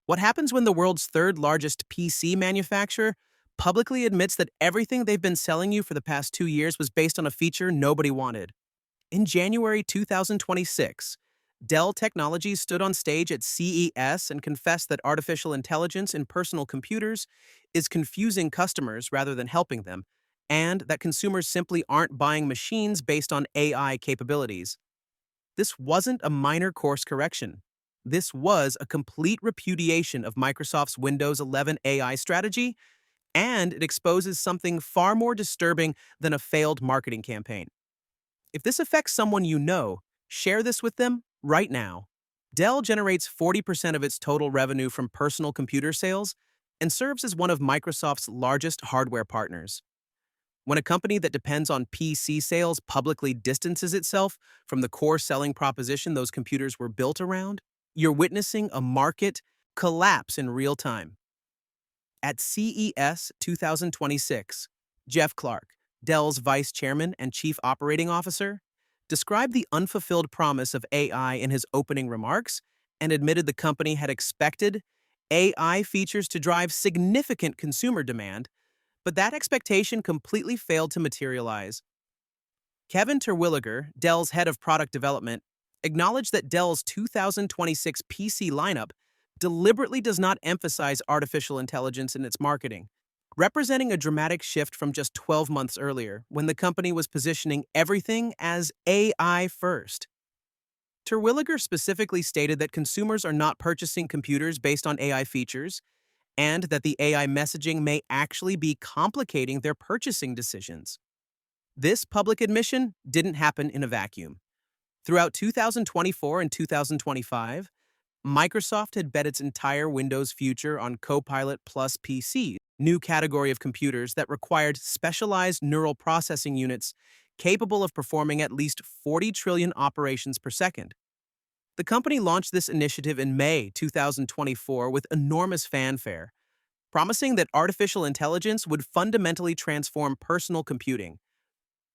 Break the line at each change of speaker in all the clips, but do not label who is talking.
What happens when the world's third largest PC manufacturer publicly admits that everything they've been selling you for the past 2 years was based on a feature nobody wanted? In January 2026, Dell Technologies stood on stage at CES and confessed that artificial intelligence in personal computers is confusing customers rather than helping them, and that consumers simply aren't buying machines based on AI capabilities. This wasn't a minor course correction. This was a complete repudiation of Microsoft's Windows 11 AI strategy, and it exposes something far more disturbing than a failed marketing campaign. If this affects someone you know, share this with them right now. Dell generates 40% of its total revenue from personal computer sales and serves as one of Microsoft's largest hardware partners. When a company that depends on PC sales publicly distances itself from the core selling proposition those computers were built around, you're witnessing a market collapse in real time. At CES 2026, Jeff Clark, Dell's vice chairman and chief operating officer, described the unfulfilled promise of AI in his opening remarks and admitted the company had expected AI features to drive significant consumer demand, but that expectation completely failed to materialize. Kevin Terwilliger, Dell's head of product development, acknowledged that Dell's 2026 PC lineup deliberately does not emphasize artificial intelligence in its marketing, representing a dramatic shift from just 12 months earlier, when the company was positioning everything as AI first. Terwilliger specifically stated that consumers are not purchasing computers based on AI features, and that the AI messaging may actually be complicating their purchasing decisions. This public admission didn't happen in a vacuum. Throughout 2024 and 2025, Microsoft had bet its entire Windows future on Copilot Plus PCs, new category of computers that required specialized neural processing units capable of performing at least 40 trillion operations per second. The company launched this initiative in May 2024 with enormous fanfare, promising that artificial intelligence would fundamentally transform personal computing.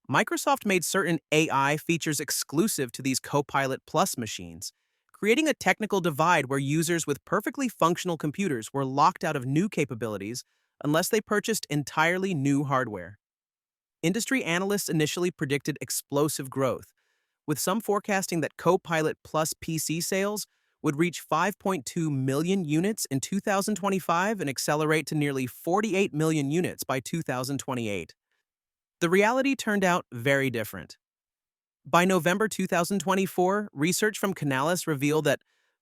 Microsoft made certain AI features exclusive to these Copilot Plus machines, creating a technical divide where users with perfectly functional computers were locked out of new capabilities unless they purchased entirely new hardware. Industry analysts initially predicted explosive growth, with some forecasting that Copilot Plus PC sales would reach 5.2 million units in 2025 and accelerate to nearly 48 million units by 2028. The reality turned out very different. By November 2024, research from Canalys revealed that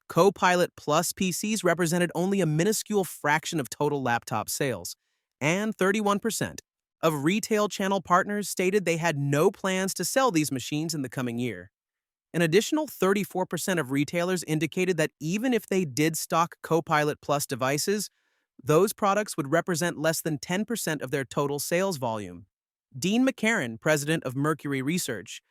Copilot Plus PCs represented only a minuscule fraction of total laptop sales, and 31% of retail channel partners stated they had no plans to sell these machines in the coming year. An additional 34% of retailers indicated that even if they did stock Copilot Plus devices, those products would represent less than 10% of their total sales volume. Dean McCarran, president of Mercury Research,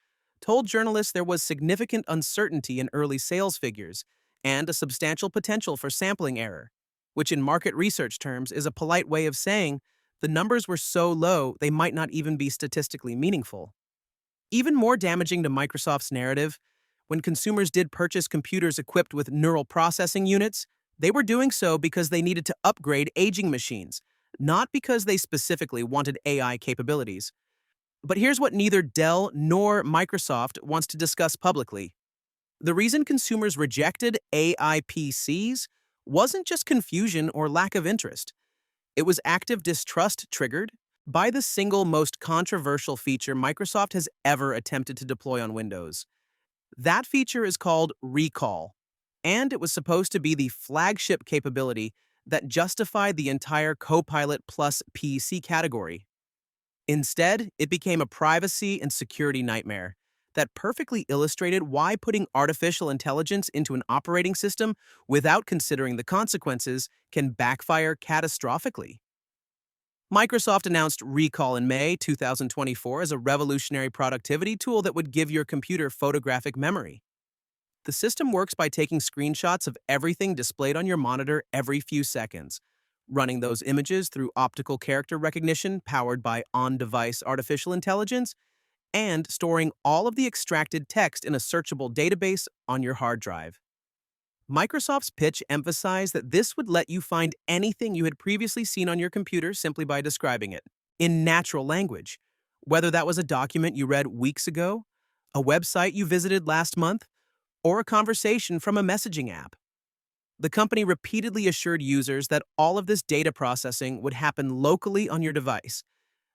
told journalists there was significant uncertainty in early sales figures and a substantial potential for sampling error, which in market research terms is a polite way of saying the numbers were so low they might not even be statistically meaningful. Even more damaging to Microsoft's narrative, when consumers did purchase computers equipped with neural processing units, they were doing so because they needed to upgrade aging machines, not because they specifically wanted AI capabilities. But here's what neither Dell nor Microsoft wants to discuss publicly. The reason consumers rejected AI PCs wasn't just confusion or lack of interest. It was active distrust triggered by the single most controversial feature Microsoft has ever attempted to deploy on Windows. That feature is called Recall, and it was supposed to be the flagship capability that justified the entire Copilot Plus PC category. Instead, it became a privacy and security nightmare that perfectly illustrated why putting artificial intelligence into an operating system without considering the consequences can backfire catastrophically. Microsoft announced Recall in May 2024 as a revolutionary productivity tool that would give your computer photographic memory. The system works by taking screenshots of everything displayed on your monitor every few seconds, running those images through optical character recognition powered by on-device artificial intelligence, and storing all of the extracted text in a searchable database on your hard drive. Microsoft's pitch emphasized that this would let you find anything you had previously seen on your computer simply by describing it in natural language, whether that was a document you read weeks ago, a website you visited last month, or a conversation from a messaging app. The company repeatedly assured users that all of this data processing would happen locally on your device,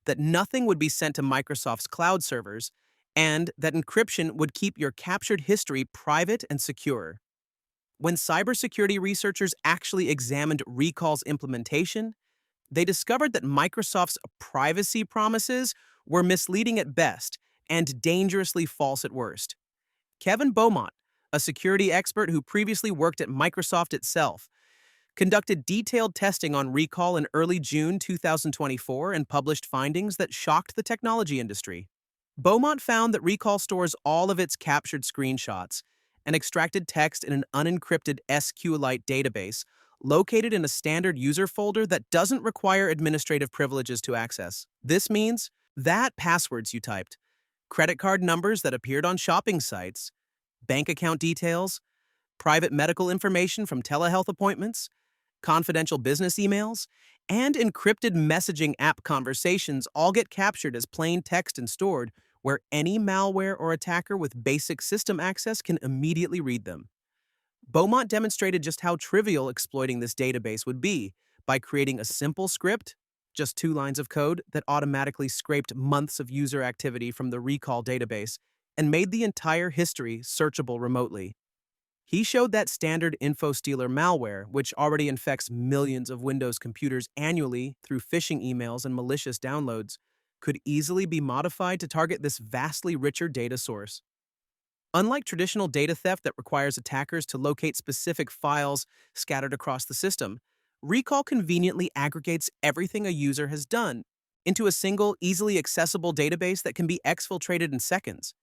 that nothing would be sent to Microsoft's cloud servers, and that encryption would keep your captured history private and secure. When cybersecurity researchers actually examined Recall's implementation, they discovered that Microsoft's privacy promises were misleading at best and dangerously false at worst. Kevin Beaumont, a security expert who previously worked at Microsoft itself, conducted detailed testing on Recall in early June 2024 and published findings that shocked the technology industry. Beaumont found that Recall stores all of its captured screenshots and extracted text in an unencrypted SQLite database located in a standard user folder that doesn't require administrative privileges to access. This means that passwords you typed, credit card numbers that appeared on shopping sites, bank account details, private medical information from telehealth appointments, confidential business emails, and encrypted messaging app conversations all get captured as plain text and stored where any malware or attacker with basic system access can immediately read them. Beaumont demonstrated just how trivial exploiting this database would be by creating a simple script, just 2 lines of code, that automatically scraped months of user activity from the Recall database and made the entire history searchable remotely. He showed that standard InfoStealer malware, which already infects millions of Windows computers annually through phishing emails and malicious downloads, could easily be modified to target this vastly richer data source. Unlike traditional data theft that requires attackers to locate specific files scattered across the system, Recall conveniently aggregates everything a user has done into a single, easily accessible database that can be exfiltrated in seconds.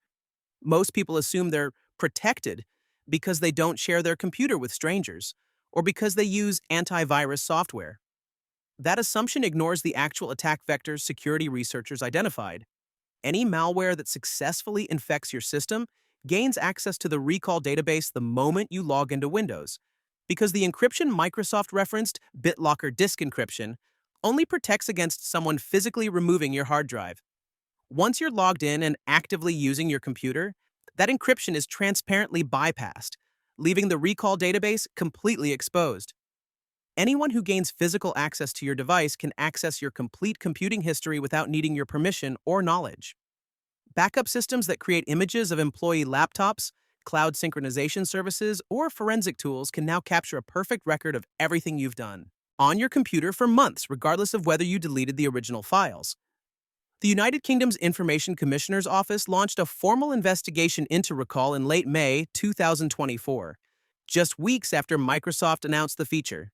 Most people assume they're protected because they don't share their computer with strangers, or because they use antivirus software. That assumption ignores the actual attack vectors security researchers identified. Any malware that successfully infects your system gains access to the Recall database the moment you log into Windows, because the encryption Microsoft referenced, BitLocker disk encryption, only protects against someone physically removing your hard drive. Once you're logged in and actively using your computer, that encryption is transparently bypassed, leaving the Recall database completely exposed. Anyone who gains physical access to your device can access your complete computing history without needing your permission or knowledge. Backup systems that create images of employee laptops, cloud synchronization services, or forensic tools can now capture a perfect record of everything you've done on your computer for months, regardless of whether you deleted the original files. The United Kingdom's Information Commissioner's Office launched a formal investigation into Recall in late May 2024, just weeks after Microsoft announced the feature.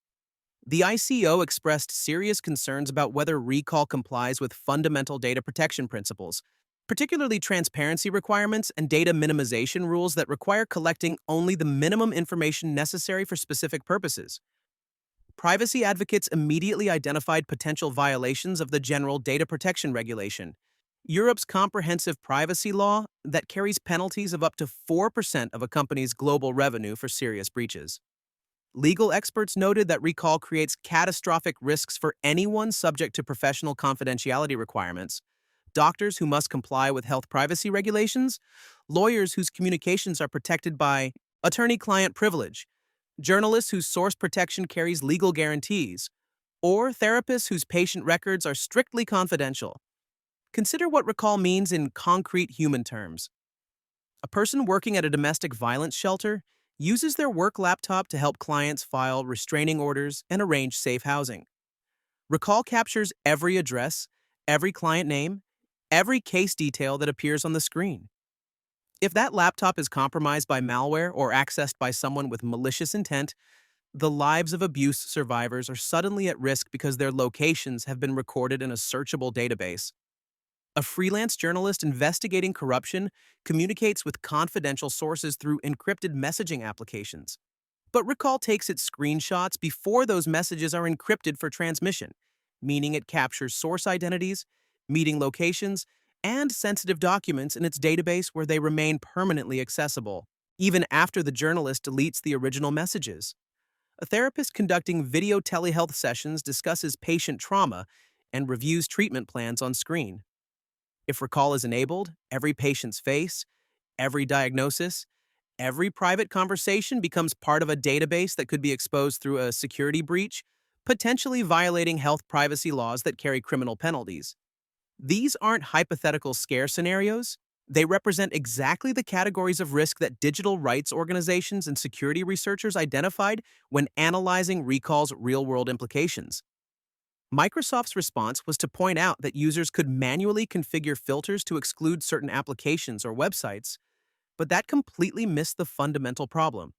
The ICO expressed serious concerns about whether Recall complies with fundamental data protection principles, particularly transparency requirements and data minimization rules that require collecting only the minimum information necessary for specific purposes. Privacy advocates immediately identified potential violations of the General Data Protection Regulation, Europe's comprehensive privacy law that carries penalties of up to 4% of a company's global revenue for serious breaches. Legal experts noted that Recall creates catastrophic risks for anyone subject to professional confidentiality requirements: doctors who must comply with health privacy regulations, lawyers whose communications are protected by attorney-client privilege, journalists whose source protection carries legal guarantees, or therapists whose patient records are strictly confidential. Consider what Recall means in concrete human terms. A person working at a domestic violence shelter uses their work laptop to help clients file restraining orders and arrange safe housing. Recall captures every address, every client name, every case detail that appears on the screen. If that laptop is compromised by malware or accessed by someone with malicious intent, the lives of abuse survivors are suddenly at risk because their locations have been recorded in a searchable database. A freelance journalist investigating corruption communicates with confidential sources through encrypted messaging applications. But Recall takes its screenshots before those messages are encrypted for transmission, meaning it captures source identities, meeting locations, and sensitive documents in its database where they remain permanently accessible. even after the journalist deletes the original messages. A therapist conducting video telehealth sessions discusses patient trauma and reviews treatment plans on screen. If recall is enabled, every patient's face, every diagnosis, every private conversation becomes part of a database that could be exposed through a security breach, potentially violating health privacy laws that carry criminal penalties. These aren't hypothetical scare scenarios. They represent exactly the categories of risk that digital rights organizations and security researchers identified when analyzing Recall's real-world implications. Microsoft's response was to point out that users could manually configure filters to exclude certain applications or websites, but that completely missed the fundamental problem.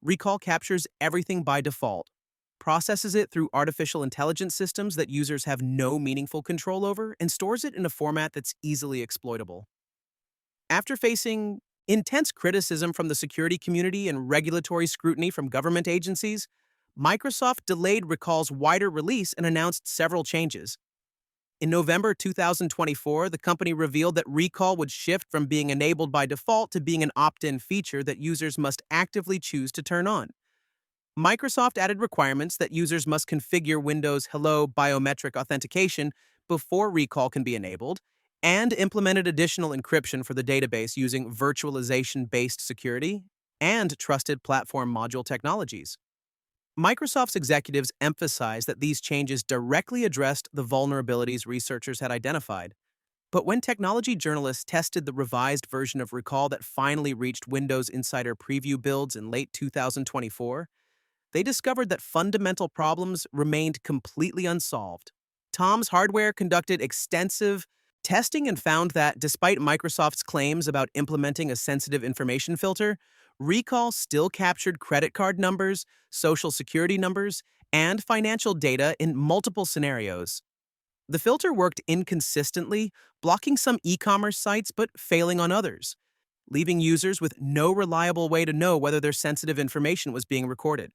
Recall captures everything by default, processes it through artificial intelligence systems that users have no meaningful control over, and stores it in a format that's easily exploitable. After facing intense criticism from the security community and regulatory scrutiny from government agencies, Microsoft delayed Recall's wider release and announced several changes. In November 2024, the company revealed that Recall would shift from being enabled by default to being an opt-in feature that users must actively choose to turn on. Microsoft added requirements that users must configure Windows Hello biometric authentication before Recall can be enabled, and implemented additional encryption for the database using virtualization-based security and trusted platform module technologies. Microsoft's executives emphasized that these changes directly addressed the vulnerabilities researchers had identified. But when technology journalists tested the revised version of Recall that finally reached Windows Insider Preview builds in late 2024, they discovered that fundamental problems remained completely unsolved. Tom's Hardware conducted extensive testing and found that, despite Microsoft's claims about implementing a sensitive information filter, Recall still captured credit card numbers, social security numbers, and financial data in multiple scenarios. The filter worked inconsistently, blocking some e-commerce sites but failing on others, leaving users with no reliable way to know whether their sensitive information was being recorded.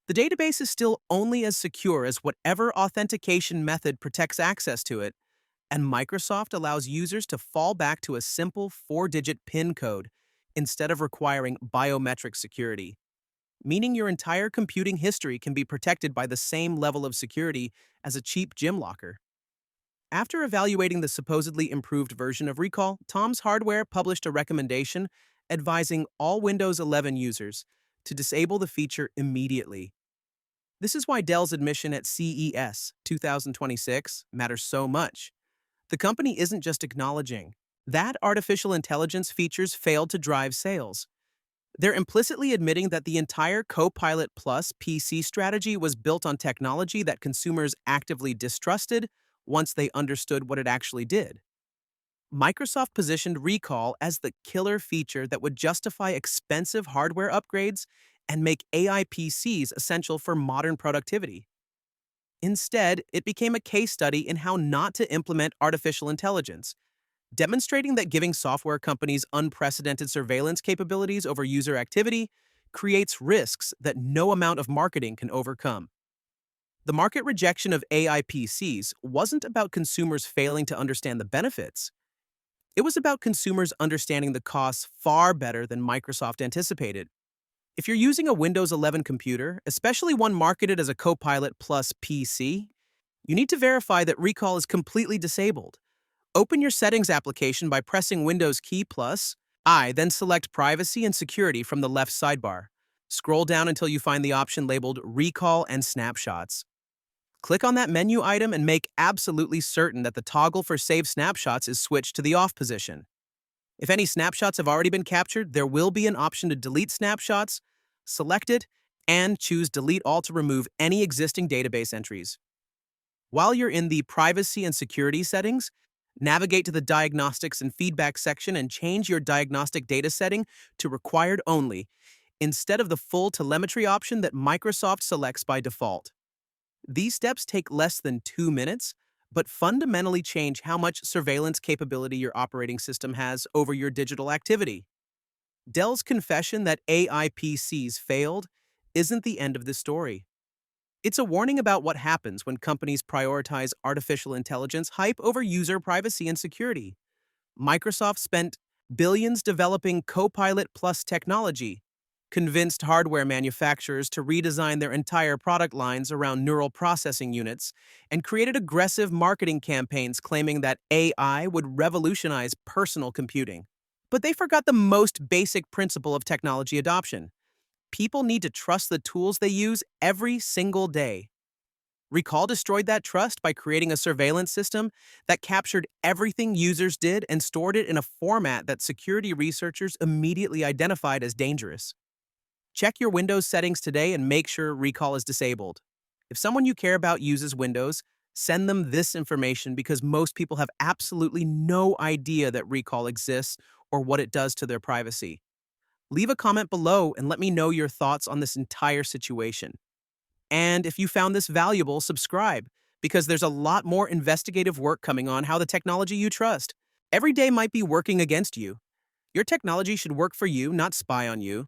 The database is still only as secure as whatever authentication method protects access to it, and Microsoft allows users to fall back to a simple 4-digit PIN code instead of requiring biometric security, meaning your entire computing history can be protected by the same level of security as a cheap gym locker. After evaluating the supposedly improved version of Recall, Tom's Hardware published a recommendation advising all Windows 11 users to disable the feature immediately. This is why Dell's admission at CES 2026 matters so much. The company isn't just acknowledging that artificial intelligence features failed to drive sales. They're implicitly admitting that the entire Copilot Plus PC strategy was built on technology that consumers actively distrusted once they understood what it actually did. Microsoft positioned Recall as the killer feature that would justify expensive hardware upgrades and make AI PCs essential for modern productivity. Instead, it became a case study in how not to implement artificial intelligence, demonstrating that giving software companies unprecedented surveillance capabilities over user activity creates risks that no amount of marketing can overcome. The market rejection of AI PCs wasn't about consumers failing to understand the benefits. It was about consumers understanding the costs far better than Microsoft anticipated. If you're using a Windows 11 computer, especially one marketed as a Copilot Plus PC, you need to verify that Recall is completely disabled. Open your Settings application by pressing Windows key plus I, then select Privacy and Security from the left sidebar. Scroll down until you find the option labeled Recall and Snapshots. Click on that menu item and make absolutely certain that the toggle for Save Snapshots is switched to the off position. If any snapshots have already been captured, there will be an option to delete snapshots. Select it, and choose Delete All to remove any existing database entries. While you're in the Privacy and Security settings, navigate to the Diagnostics and Feedback section and change your diagnostic data setting to Required Only, instead of the full telemetry option that Microsoft selects by default. These steps take less than 2 minutes, but fundamentally change how much surveillance capability your operating system has over your digital activity. Dell's confession that AI PCs failed isn't the end of the story. It's a warning about what happens when companies prioritize artificial intelligence hype over user privacy and security. Microsoft spent billions developing Copilot Plus technology, convinced hardware manufacturers to redesign their entire product lines around neural processing units, and created aggressive marketing campaigns claiming that AI would revolutionize personal computing. But they forgot the most basic principle of technology adoption. People need to trust the tools they use every single day. Recall destroyed that trust by creating a surveillance system that captured everything users did and stored it in a format that security researchers immediately identified as dangerous. Check your Windows settings today and make sure Recall is disabled. If someone you care about uses Windows, send them this information because most people have absolutely no idea that Recall exists or what it does to their privacy. Leave a comment below and let me know your thoughts on this entire situation. And if you found this valuable, subscribe, because there's a lot more investigative work coming on how the technology you trust every day might be working against you. Your technology should work for you, not spy on you.